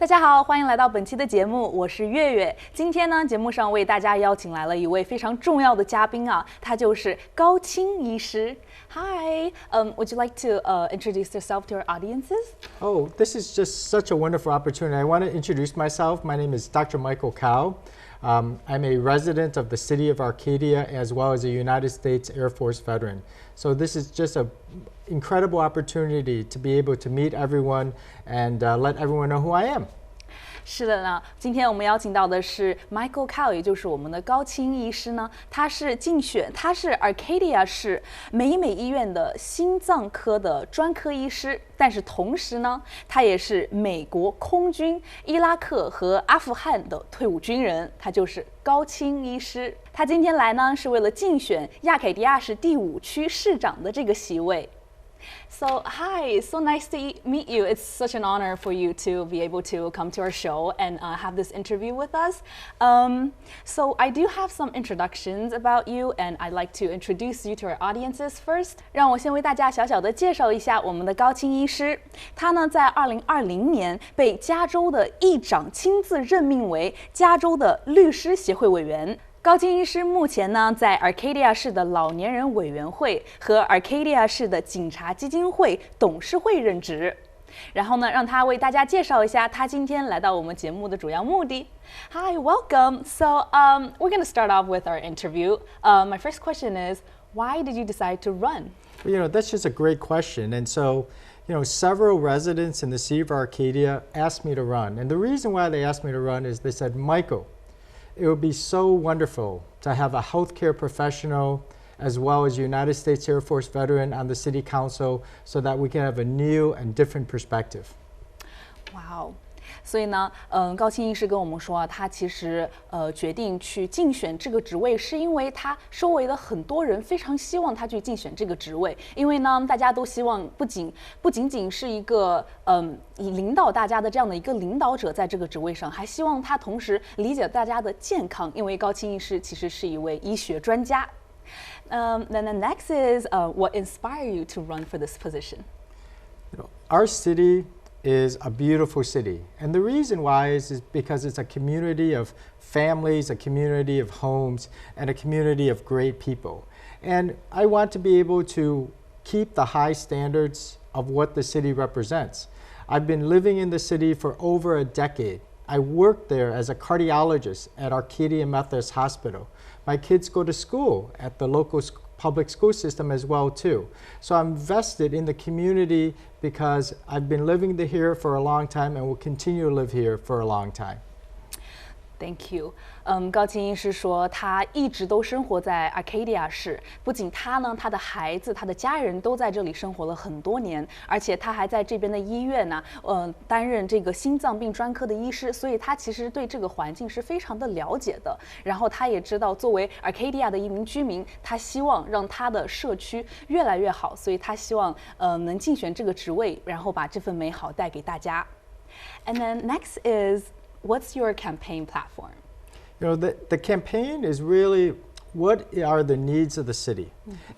大家好，欢迎来到本期的节目，我是月月。今天呢，节目上为大家邀请来了一位非常重要的嘉宾啊，他就是高卿医师。Hi, would you like to introduce yourself to our audiences? Oh, this is just such a wonderful opportunity. I want to introduce myself. My name is Dr. Michael Cow. I'm a resident of the city of Arcadia as well as a United States Air Force veteran. So this is just an incredible opportunity to be able to meet everyone and let everyone know who I am. 是的呢，今天我们邀请到的是 Michael Cow， 也就是我们的高卿医师呢。他是Arcadia 市美美医院的心脏科的专科医师，但是同时呢，他也是美国空军、伊拉克和阿富汗的退伍军人，他就是高卿医师。他今天来呢，是为了竞选亚凯迪亚市第5区市长的这个席位。So, hi, so nice to meet you. It's such an honor for you to be able to come to our show and have this interview with us. So, I do have some introductions about you, and I'd like to introduce you to our audiences first. 让我先为大家小小的介绍一下我们的高卿医师。他呢，在2020年被加州的议长亲自任命为加州的律师协会委员。高卿医师目前呢，在 Arcadia 市的老年人委员会和 Arcadia 市的警察基金会董事会任职。然后呢，让他为大家介绍一下他今天来到我们节目的主要目的。Hi, welcome. So, we're going to start off with our interview. My first question is, why did you decide to run? Well, that's just a great question. And so, several residents in the city of Arcadia asked me to run. And the reason why they asked me to run is they said, Michael, it would be so wonderful to have a healthcare professional as well as a United States Air Force veteran on the city council so that we can have a new and different perspective. Wow. 所以呢，高卿医师跟我们说啊，他其实决定去竞选这个职位，是因为他周围的很多人非常希望他去竞选这个职位，因为呢，大家都希望不仅仅是一个以领导大家的这样的一个领导者在这个职位上，还希望他同时理解大家的健康，因为高卿医师其实是一位医学专家。Then the next is what inspired you to run for this position? Our city is a beautiful city. And the reason why is because it's a community of families, a community of homes, and a community of great people. And I want to be able to keep the high standards of what the city represents. I've been living in the city for over a decade. I worked there as a cardiologist at Arcadia Methodist Hospital. My kids go to school at the local public school system as well too. So I'm vested in the community because I've been living here for a long time and will continue to live here for a long time. Thank you. 高卿医师说，他一直都生活在 Acadia 市，不仅他呢，他的孩子、他的家人都在这里生活了很多年，而且他还在这边的医院呢，担任这个心脏病专科的医师，所以他其实对这个环境是非常的了解的。然后他也知道，作为 Arcadia 的一名居民，他希望让他的社区越来越好，所以他希望能竞选这个职位，然后把这份美好带给大家。And then next is,what's your campaign platform? The campaign is really what are the needs of the city.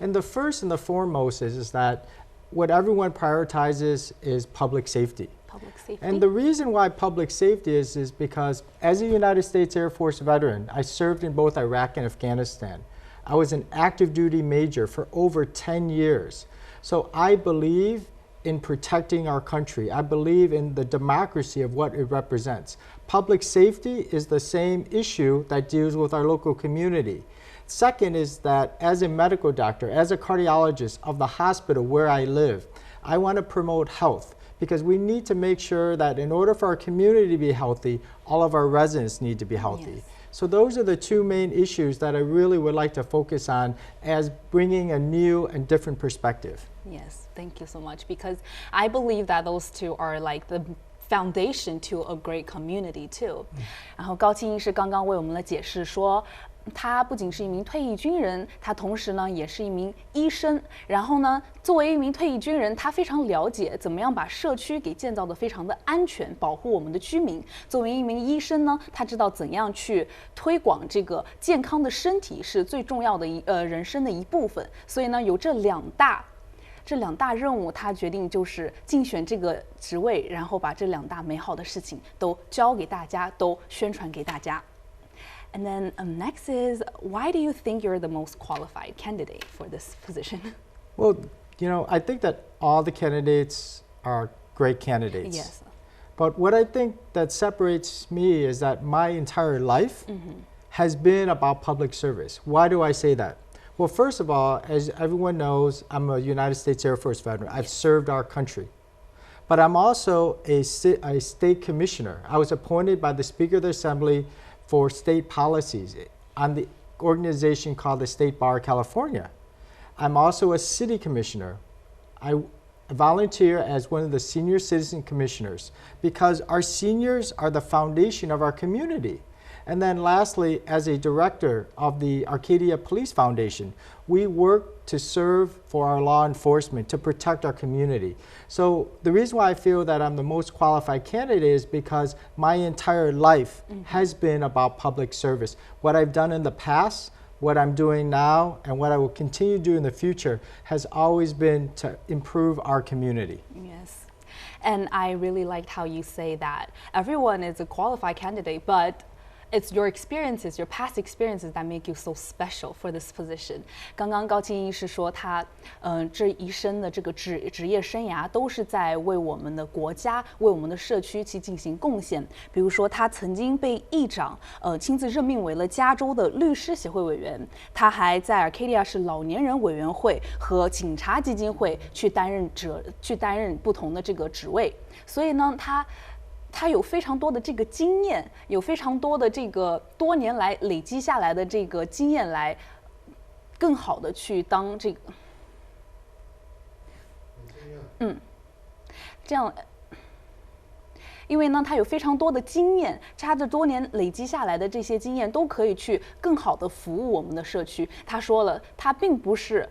And the first and the foremost is that what everyone prioritizes is public safety. Public safety. And the reason why public safety is because as a United States Air Force veteran, I served in both Iraq and Afghanistan. I was an active duty major for over 10 years. So I believe in protecting our country. I believe in the democracy of what it represents. Public safety is the same issue that deals with our local community. Second is that as a medical doctor, as a cardiologist of the hospital where I live, I want to promote health because we need to make sure that in order for our community to be healthy, all of our residents need to be healthy. Yes. So those are the two main issues that I really would like to focus on as bringing a new and different perspective. Yes, thank you so much, because I believe that those two are like the foundation to a great community too. 然后高卿医师刚刚为我们的解释说，他不仅是一名退役军人，他同时呢也是一名医生。然后呢，作为一名退役军人，他非常了解怎么样把社区给建造得非常的安全，保护我们的居民。作为一名医生呢，他知道怎样去推广这个健康的身体是最重要的人生的一部分。所以呢，有这两大这2大任务，他决定就是竞选这个职位，然后把这2大美好的事情都教给大家，都宣传给大家。And then next is, why do you think you're the most qualified candidate for this position? Well, I think that all the candidates are great candidates. Yes. But what I think that separates me is that my entire life has been about public service. Why do I say that? Well, first of all, as everyone knows, I'm a United States Air Force veteran. I've served our country. But I'm also a state commissioner. I was appointed by the Speaker of the Assembly for state policies on the organization called the State Bar of California. I'm also a city commissioner. I volunteer as one of the senior citizen commissioners because our seniors are the foundation of our community. And then lastly, as a director of the Arcadia Police Foundation, we work to serve for our law enforcement, to protect our community. So the reason why I feel that I'm the most qualified candidate is because my entire life has been about public service. What I've done in the past, what I'm doing now, and what I will continue to do in the future has always been to improve our community. Yes. And I really liked how you say that everyone is a qualified candidate, but it's your experiences, your past experiences that make you so special for this position. 刚刚高清医师说他，这一生的这个职业生涯都是在为我们的国家、为我们的社区去进行贡献。比如说，他曾经被议长亲自任命为了加州的律师协会委员，他还在 Acadia 市老年人委员会和警察基金会去担任不同的这个职位。所以呢，他有非常多的这个经验，有非常多的这个多年来累积下来的这个经验，来更好的去当这个，这样，因为呢，他有非常多的经验，他这多年累积下来的这些经验都可以去更好的服务我们的社区。他说了，他并不是。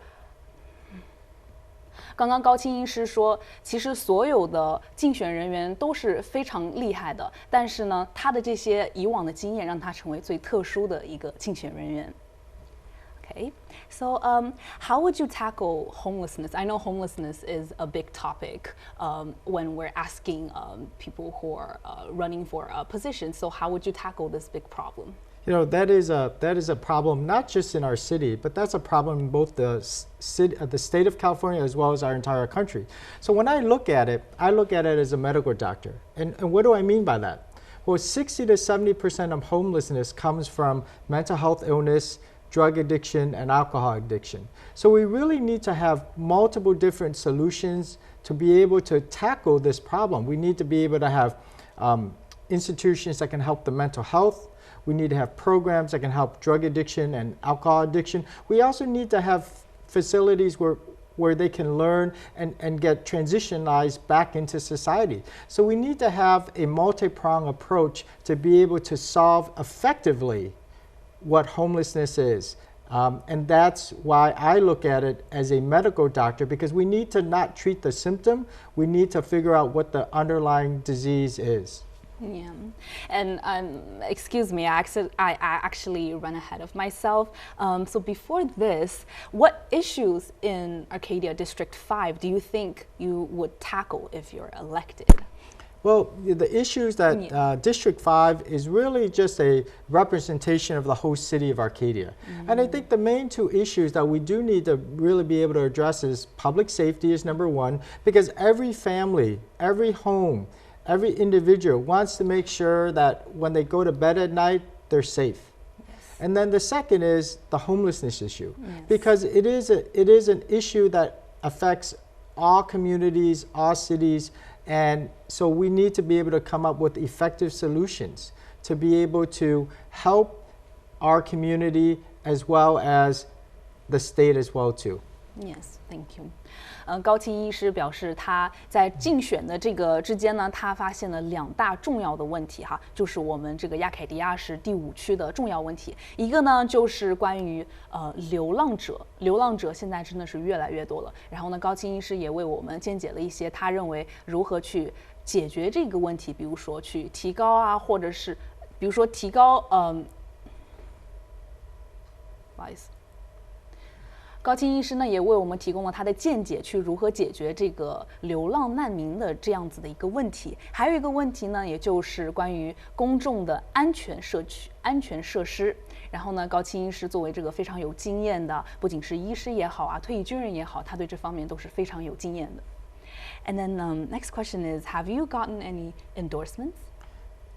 刚刚高清医师说，其实所有的竞选人员都是非常厉害的，但是呢，他的这些以往的经验让他成为最特殊的一个竞选人员。Okay, so how would you tackle homelessness? I know homelessness is a big topic when we're asking people who are running for a position. So how would you tackle this big problem? That is a problem not just in our city, but that's a problem in both the state of California as well as our entire country. So when I look at it as a medical doctor. And what do I mean by that? Well, 60 to 70% of homelessness comes from mental health illness, drug addiction, and alcohol addiction. So we really need to have multiple different solutions to be able to tackle this problem. We need to be able to have institutions that can help the mental health. We need to have programs that can help drug addiction and alcohol addiction. We also need to have facilities where they can learn and get transitionalized back into society. So we need to have a multi-pronged approach to be able to solve effectively what homelessness is. And that's why I look at it as a medical doctor, because we need to not treat the symptom, we need to figure out what the underlying disease is. Yeah, and excuse me, I actually ran ahead of myself. So before this, what issues in Arcadia District 5 do you think you would tackle if you're elected? Well, the issues that District 5 is really just a representation of the whole city of Arcadia. And I think the main two issues that we do need to really be able to address is public safety is number one, because every family, every home, every individual wants to make sure that when they go to bed at night, they're safe. Yes. And then the second is the homelessness issue, yes. because it is an issue that affects all communities, all cities, and so we need to be able to come up with effective solutions to be able to help our community as well as the state as well too. Yes, thank you. 高清医师表示，他在竞选的这个之间呢，他发现了2大重要的问题哈，就是我们这个亚凯迪亚市第5区的重要问题。一个呢，就是关于流浪者现在真的是越来越多了。然后呢，高清医师也为我们见解了一些他认为如何去解决这个问题，比如说去提高啊，或者是比如说提高不好意思。高清医师呢也为我们提供了他的见解，去如何解决这个流浪难民的这样子的一个问题。还有一个问题呢，也就是关于公众的安全设施。然后呢，高清医师作为这个非常有经验的，不仅是医师也好啊，退役军人也好，他对这方面都是非常有经验的。And then next question is, have you gotten any endorsements?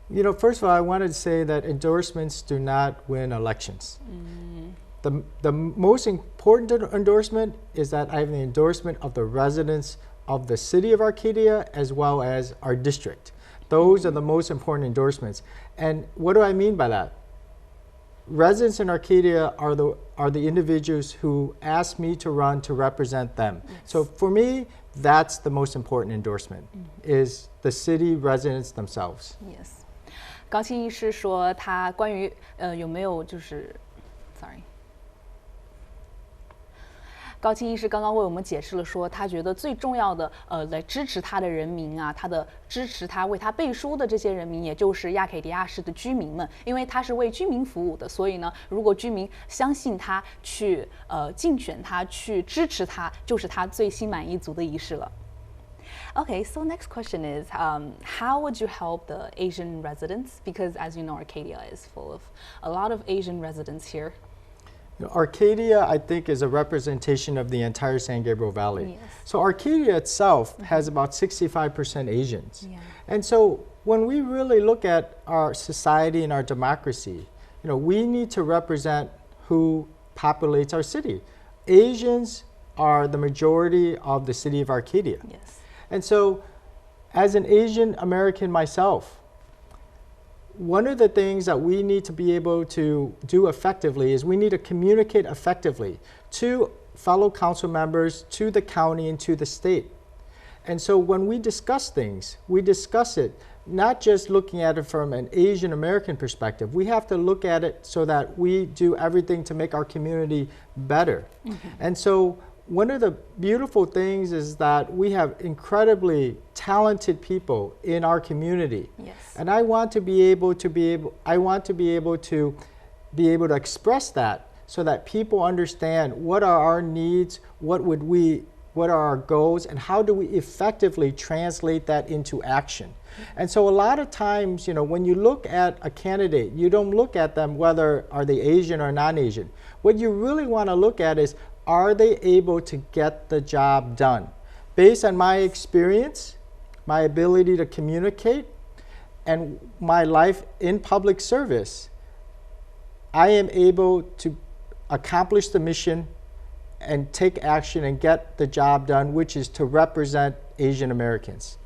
You know, first of all, I wanted to say that endorsements do not win elections. The most important endorsement is that I have the endorsement of the residents of the city of Arcadia as well as our district. Those are the most important endorsements. And what do I mean by that? Residents in Arcadia are the individuals who asked me to run to represent them. Yes. So for me, that's the most important endorsement, is the city residents themselves. Yes. 高清医师说，他关于有没有sorry。高清医师刚刚为我们解释了说，他觉得最重要的来支持他的人民啊，支持他为他背书的这些人民，也就是亚凯迪亚市的居民们，因为他是为居民服务的，所以呢，如果居民相信他，去竞选他，去支持他，就是他最心满意足的仪式了。Okay, so next question is, how would you help the Asian residents? Because as you know, Arcadia is full of a lot of Asian residents here. Arcadia, I think, is a representation of the entire San Gabriel Valley. Yes. So Arcadia itself has about 65% Asians. Yeah. And so when we really look at our society and our democracy, we need to represent who populates our city. Asians are the majority of the city of Arcadia. Yes. And so as an Asian American myself, one of the things that we need to be able to do effectively is we need to communicate effectively to fellow council members, to the county, and to the state. And so when we discuss things, we discuss it not just looking at it from an Asian American perspective. We have to look at it so that we do everything to make our community better. And so one of the beautiful things is that we have incredibly talented people in our community. Yes. And I want to be able to express that so that people understand what are our needs, what are our goals, and how do we effectively translate that into action. And so a lot of times, when you look at a candidate, you don't look at them whether are they Asian or non-Asian. What you really want to look at is, are they able to get the job done? Based on my experience, my ability to communicate, and my life in public service, I am able to accomplish the mission and take action and get the job done, which is to represent Asian Americans.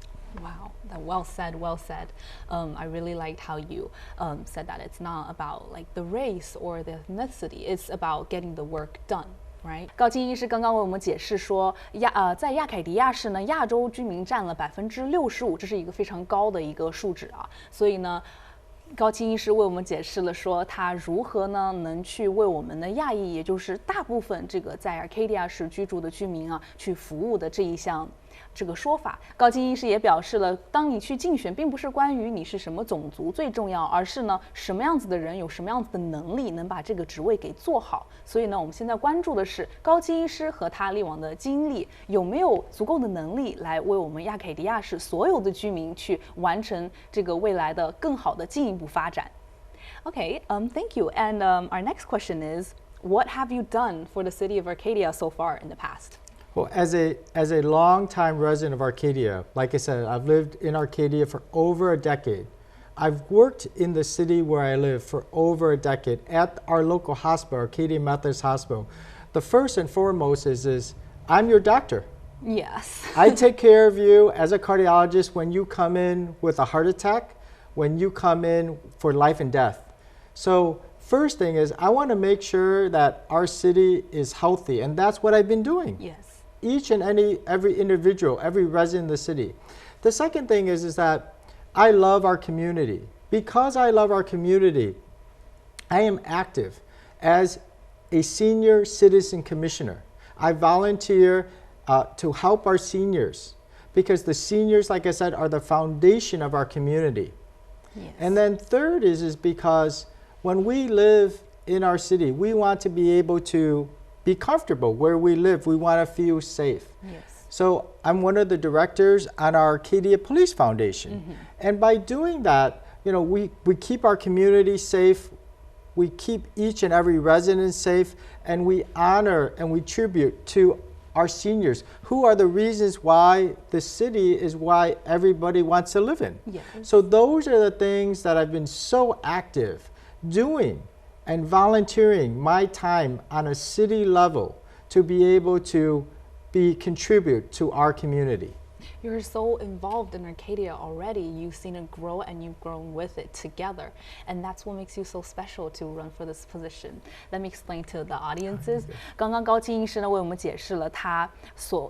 Wow, well said, well said. I really liked how you said that it's not about like the race or the ethnicity, it's about getting the work done. Right. 高清医师刚刚为我们解释说，在亚凯迪亚市呢，亚洲居民占了65%，这是一个非常高的一个数值啊。所以呢，高清医师为我们解释了说，他如何呢能去为我们的亚裔，也就是大部分这个在 Arcadia 市居住的居民啊，去服务的这一项。这个说法，高清医师也表示了，当你去竞选，并不是关于你是什么种族最重要，而是呢什么样子的人有什么样子的能力能把这个职位给做好。所以呢，我们现在关注的是高清医师和他历往的经历有没有足够的能力来为我们亚凯迪亚市所有的居民去完成这个未来的更好的进一步发展。Okay, thank you. And our next question is, what have you done for the city of Arcadia so far in the past? Well, as a longtime resident of Arcadia, like I said, I've lived in Arcadia for over a decade. I've worked in the city where I live for over a decade at our local hospital, Arcadia Methodist Hospital. The first and foremost is I'm your doctor. Yes. I take care of you as a cardiologist when you come in with a heart attack, when you come in for life and death. So first thing is I want to make sure that our city is healthy, and that's what I've been doing. Yes. Each and every individual, every resident in the city. The second thing is that I love our community. Because I love our community, I am active as a senior citizen commissioner. I volunteer to help our seniors because the seniors, like I said, are the foundation of our community. Yes. And then third is because when we live in our city, we want to be able to be comfortable where we live. We want to feel safe. Yes. So I'm one of the directors on our Arcadia Police Foundation. And by doing that, we keep our community safe. We keep each and every resident safe, and we honor and we tribute to our seniors, who are the reasons why the city is why everybody wants to live in. Yes. So those are the things that I've been so active doing and volunteering my time on a city level to be able to contribute to our community. You're so involved in Arcadia already. You've seen it grow and you've grown with it together. And that's what makes you so special to run for this position. Let me explain to the audiences. 刚刚高卿医师呢为我们解释了他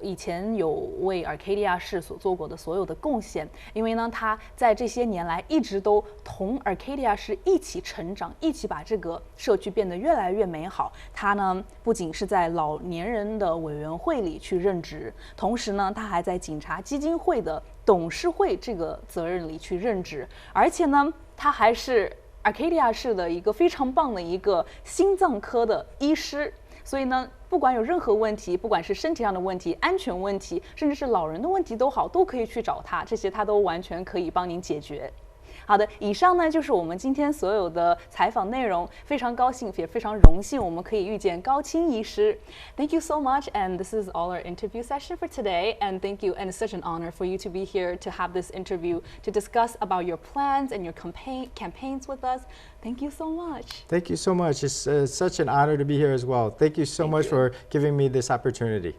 以前有为 Arcadia 市所做过的所有的贡献。因为呢他在这些年来一直都同 Arcadia 市一起成长，一起把这个社区变得越来越美好。他呢不仅是在老年人的委员会里去任职，同时呢他还在警察基金会的董事会这个责任里去任职，而且呢，他还是 Acadia 市的一个非常棒的一个心脏科的医师。所以呢，不管有任何问题，不管是身体上的问题、安全问题，甚至是老人的问题都好，都可以去找他，这些他都完全可以帮您解决。好的，以上呢就是我们今天所有的采访内容。非常高兴，也非常荣幸，我们可以遇见高卿医师。Thank you so much, and this is all our interview session for today. And thank you, and it's such an honor for you to be here to have this interview to discuss about your plans and your campaigns with us. Thank you so much. Thank you so much. It's such an honor to be here as well. Thank you so much for giving me this opportunity.